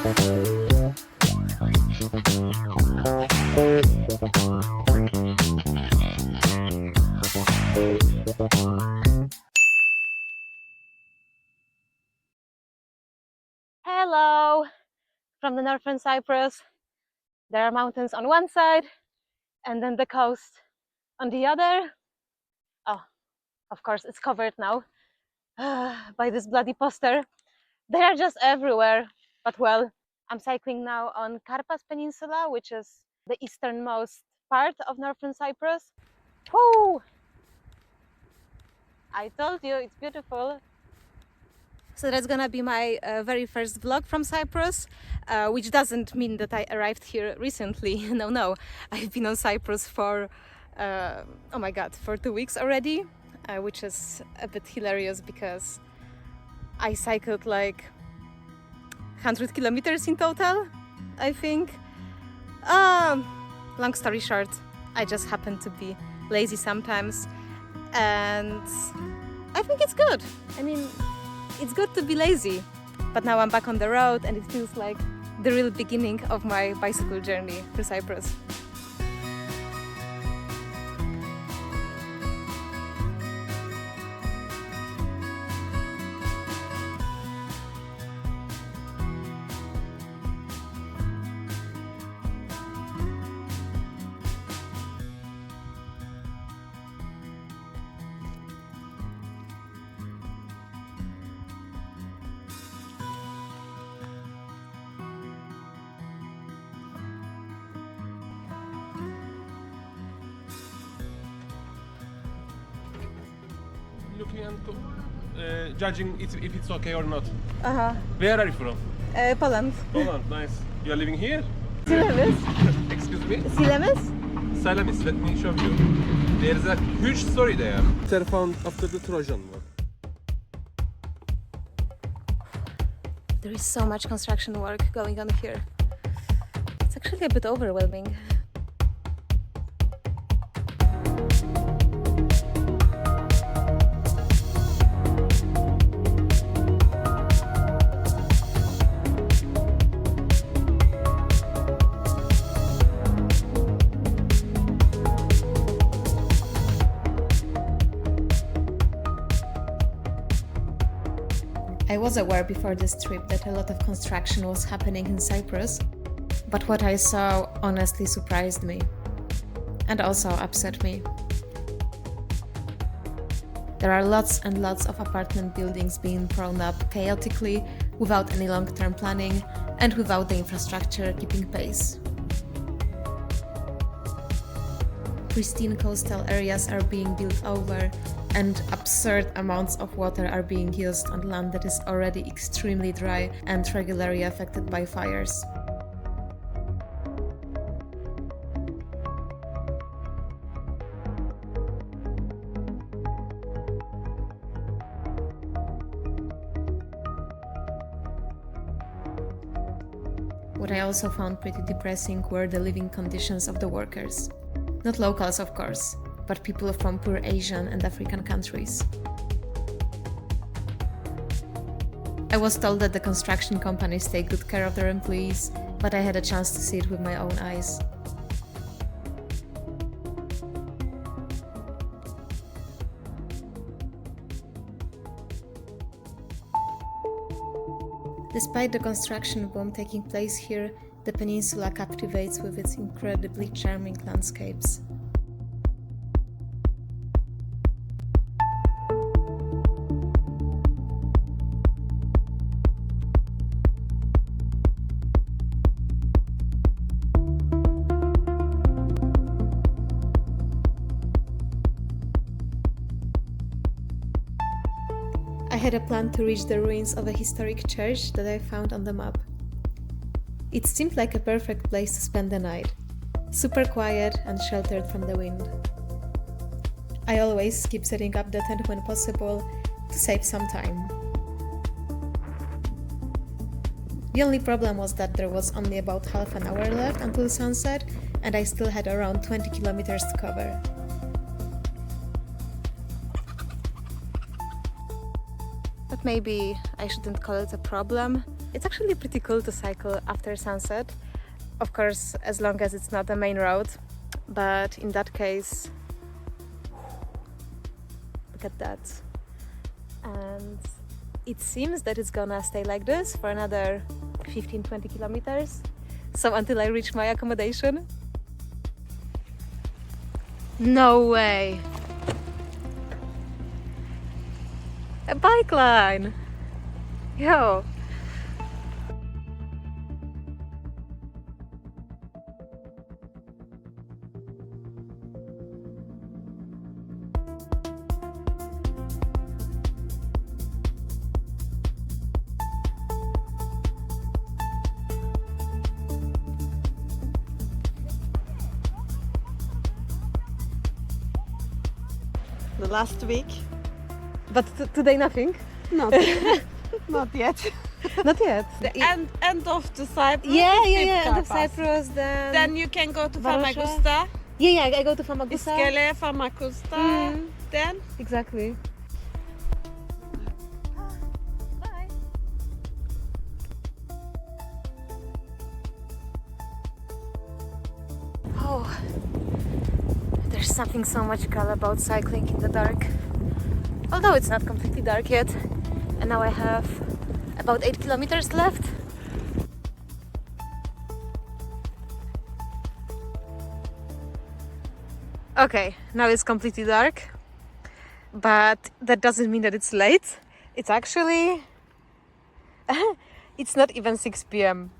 Hello! From the northern Cyprus, there are mountains on one side and then the coast on the other. Oh, of course, it's covered now by this bloody poster. They are just everywhere, but well, I'm cycling now on Dipkarpaz Peninsula, which is the easternmost part of northern Cyprus. Woo! I told you, it's beautiful. So that's gonna be my very first vlog from Cyprus, which doesn't mean that I arrived here recently. No, I've been on Cyprus for, oh my god, for 2 weeks already, which is a bit hilarious because I cycled like 100 kilometers in total, I think. Long story short, I just happen to be lazy sometimes, and I think it's good. I mean, it's good to be lazy, but now I'm back on the road and it feels like the real beginning of my bicycle journey through Cyprus. Looking and judging if it's okay or not. Uh-huh. Where are you from? Poland. Poland, nice. You are living here? Silemes? Excuse me? Silemes? Salamis, let me show you. There is a huge story there. They're found after the Trojan War. There is so much construction work going on here. It's actually a bit overwhelming. I was aware before this trip that a lot of construction was happening in Cyprus, but what I saw honestly surprised me and also upset me. There are lots and lots of apartment buildings being thrown up chaotically, without any long-term planning and without the infrastructure keeping pace. Pristine coastal areas are being built over, and absurd amounts of water are being used on land that is already extremely dry and regularly affected by fires. What I also found pretty depressing were the living conditions of the workers. Not locals, of course, but people from poor Asian and African countries. I was told that the construction companies take good care of their employees, but I had a chance to see it with my own eyes. Despite the construction boom taking place here, the peninsula captivates with its incredibly charming landscapes. I had a plan to reach the ruins of a historic church that I found on the map. It seemed like a perfect place to spend the night, super quiet and sheltered from the wind. I always keep setting up the tent when possible to save some time. The only problem was that there was only about half an hour left until sunset, and I still had around 20 kilometers to cover. But maybe I shouldn't call it a problem. It's actually pretty cool to cycle after sunset. Of course, as long as it's not a main road. But in that case, look at that. And it seems that it's gonna stay like this for another 15-20 kilometers. So until I reach my accommodation. No way! A bike line! Yo! The last week. But today nothing? Not, not yet. Not yet. The end of the Cyprus. Yeah, is end of Dipkarpaz. Cyprus, Then you can go to Varosha. Famagusta, Yeah, I go to Famagusta. Iskele, Famagusta. Mm. Then Exactly. Oh, there's something so magical about cycling in the dark. Although it's not completely dark yet, and now I have about 8 kilometers left. Okay, now it's completely dark, but that doesn't mean that it's late. It's actually it's not even 6 p.m.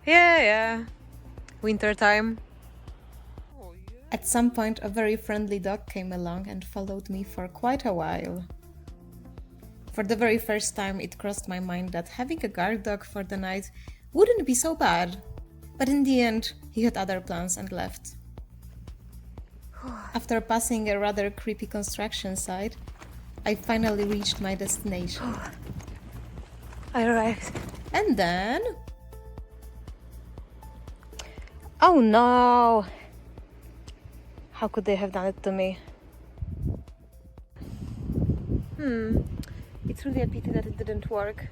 Yeah. Winter time. At some point, a very friendly dog came along and followed me for quite a while. For the very first time, it crossed my mind that having a guard dog for the night wouldn't be so bad. But in the end, he had other plans and left. After passing a rather creepy construction site, I finally reached my destination. I arrived. And then... Oh no! How could they have done it to me? It's really a pity that it didn't work.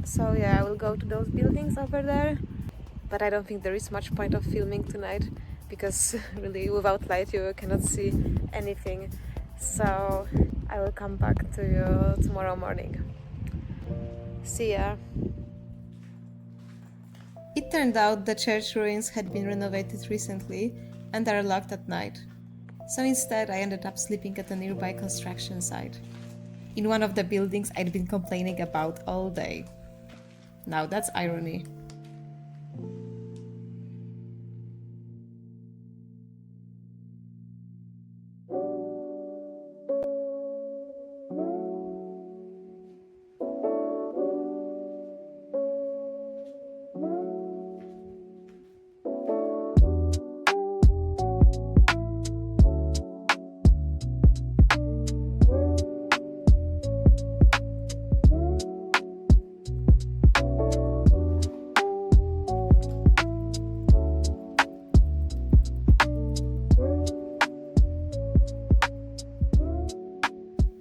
So yeah, I will go to those buildings over there. But I don't think there is much point of filming tonight, because really without light you cannot see anything. So I will come back to you tomorrow morning. See ya! It turned out the church ruins had been renovated recently and are locked at night. So instead I ended up sleeping at a nearby construction site, in one of the buildings I'd been complaining about all day. Now that's irony.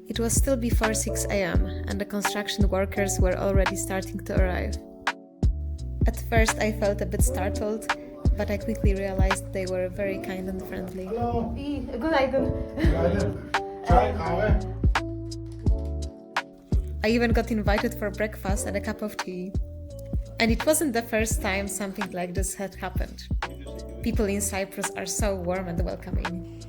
It was still before 6 a.m. and the construction workers were already starting to arrive. At first I felt a bit startled, but I quickly realized they were very kind and friendly. Hello. Good night. Günaydın. Çay, kahve. I even got invited for breakfast and a cup of tea. And it wasn't the first time something like this had happened. People in Cyprus are so warm and welcoming.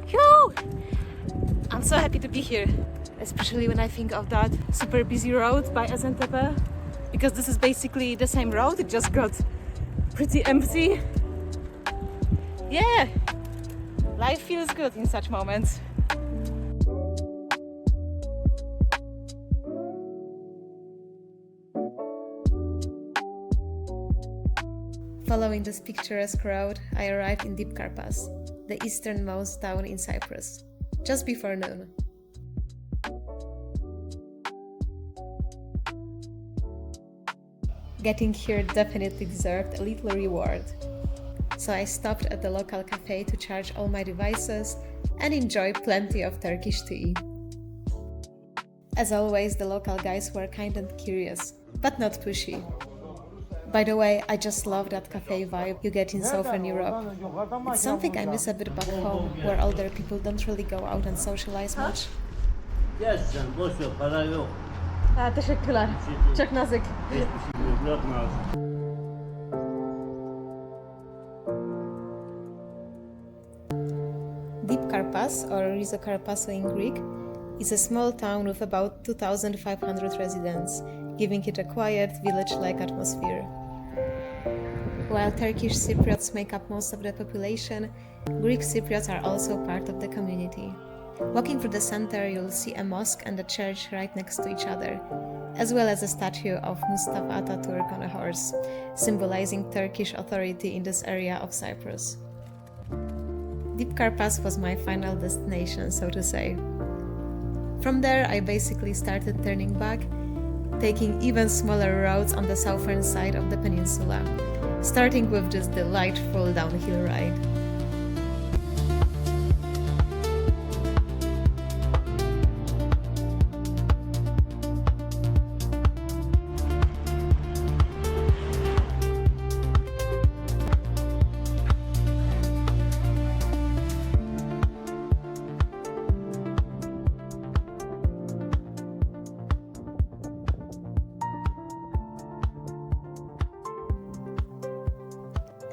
Yo! I'm so happy to be here, especially when I think of that super busy road by Esentepe, because this is basically the same road, it just got pretty empty. Yeah, life feels good in such moments. Following this picturesque road, I arrived in Dipkarpaz, the easternmost town in Cyprus, just before noon. Getting here definitely deserved a little reward. so I stopped at the local cafe to charge all my devices and enjoy plenty of Turkish tea. As always, the local guys were kind and curious, but not pushy. By the way, I just love that cafe vibe you get in Southern Europe. It's something I miss a bit back home, where older people don't really go out and socialize much. Gel sen boş ver para yok. Teşekkürler. Çok nazik. Hiçbir şey yok bırakma abi. Dipkarpaz, or Rizzokarpaso in Greek, is a small town with about 2,500 residents, giving it a quiet, village-like atmosphere. While Turkish Cypriots make up most of the population, Greek Cypriots are also part of the community. Walking through the center, you'll see a mosque and a church right next to each other, as well as a statue of Mustafa Ataturk on a horse, symbolizing Turkish authority in this area of Cyprus. Dipkarpaz was my final destination, so to say. From there, I basically started turning back, taking even smaller roads on the southern side of the peninsula, starting with this delightful downhill ride.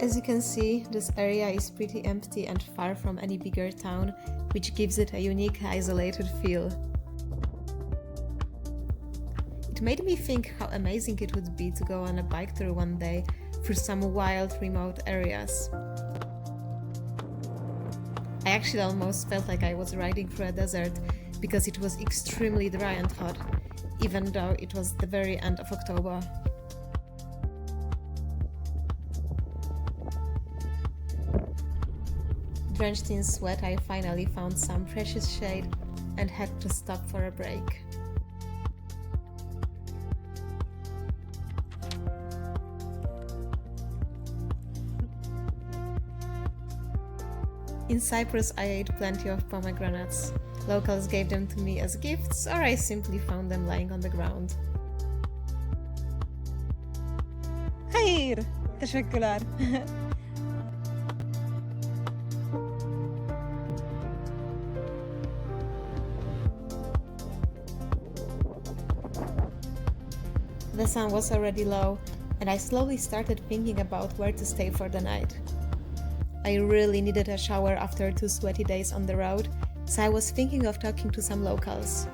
As you can see, this area is pretty empty and far from any bigger town, which gives it a unique, isolated feel. It made me think how amazing it would be to go on a bike tour one day through some wild, remote areas. I actually almost felt like I was riding through a desert because it was extremely dry and hot, even though it was the very end of October. Drenched in sweat, I finally found some precious shade and had to stop for a break. In Cyprus, I ate plenty of pomegranates. Locals gave them to me as gifts, or I simply found them lying on the ground. Hayır. Teşekkürler. The sun was already low, and I slowly started thinking about where to stay for the night. I really needed a shower after 2 sweaty days on the road, so I was thinking of talking to some locals.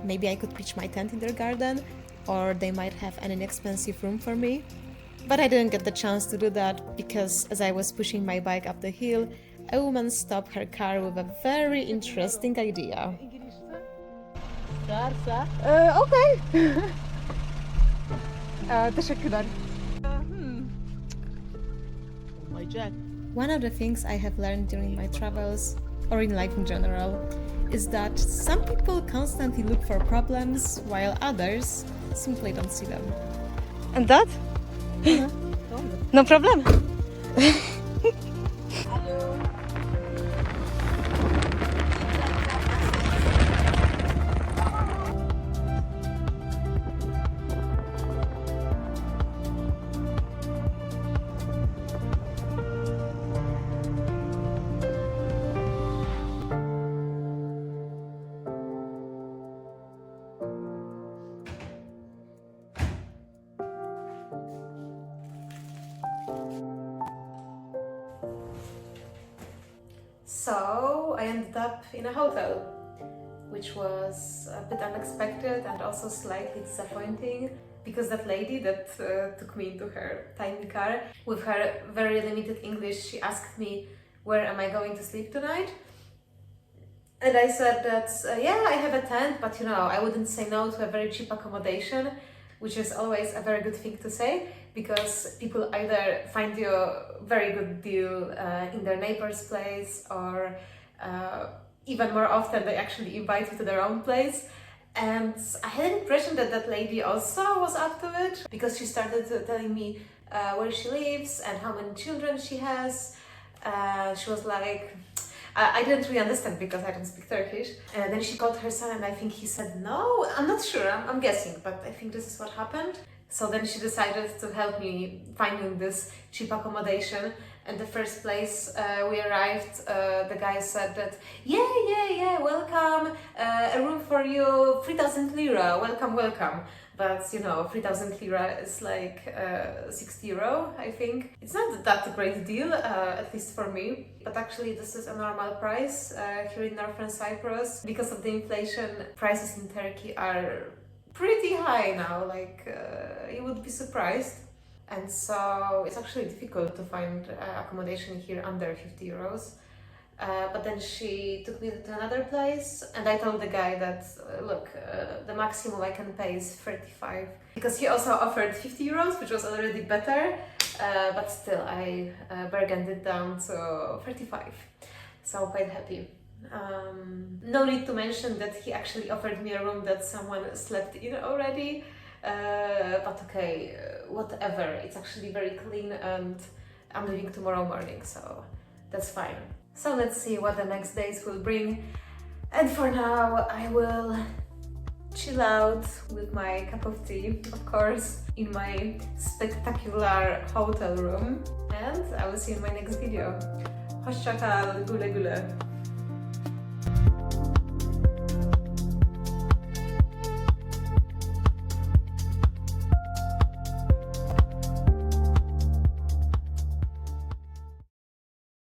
Maybe I could pitch my tent in their garden, or they might have an inexpensive room for me. But I didn't get the chance to do that because as I was pushing my bike up the hill, a woman stopped her car with a very interesting idea. Okay. Teşekkürler. One of the things I have learned during my travels, or in life in general, is that some people constantly look for problems while others simply don't see them. And that? No problem. So I ended up in a hotel, which was a bit unexpected and also slightly disappointing because that lady that took me into her tiny car with her very limited English, she asked me, where am I going to sleep tonight? And I said that, yeah, I have a tent, but you know, I wouldn't say no to a very cheap accommodation, which is always a very good thing to say because people either find you a very good deal in their neighbor's place or even more often they actually invite you to their own place. And I had an impression that that lady also was up to it because she started telling me where she lives and how many children she has. She was like, I didn't really understand because I don't speak Turkish. And then she called her son and I think he said no. I'm not sure, I'm guessing, but I think this is what happened. So then she decided to help me finding this cheap accommodation. And the first place we arrived, the guy said that, yeah, welcome, a room for you, 3,000 lira, welcome. But you know, 3,000 lira is like 60 euro, I think. It's not that great deal, at least for me. But actually this is a normal price here in Northern Cyprus. Because of the inflation, prices in Turkey are pretty high now, like you would be surprised. And so it's actually difficult to find accommodation here under 50 euros. But then she took me to another place and I told the guy that, look, the maximum I can pay is 35. Because he also offered 50 euros, which was already better, but still I bargained it down to 35. So quite happy. No need to mention that he actually offered me a room that someone slept in already. But okay, whatever, it's actually very clean and I'm leaving tomorrow morning, so that's fine. So let's see what the next days will bring. And for now, I will chill out with my cup of tea, of course, in my spectacular hotel room. And I will see you in my next video. Hoşça kal, güle güle.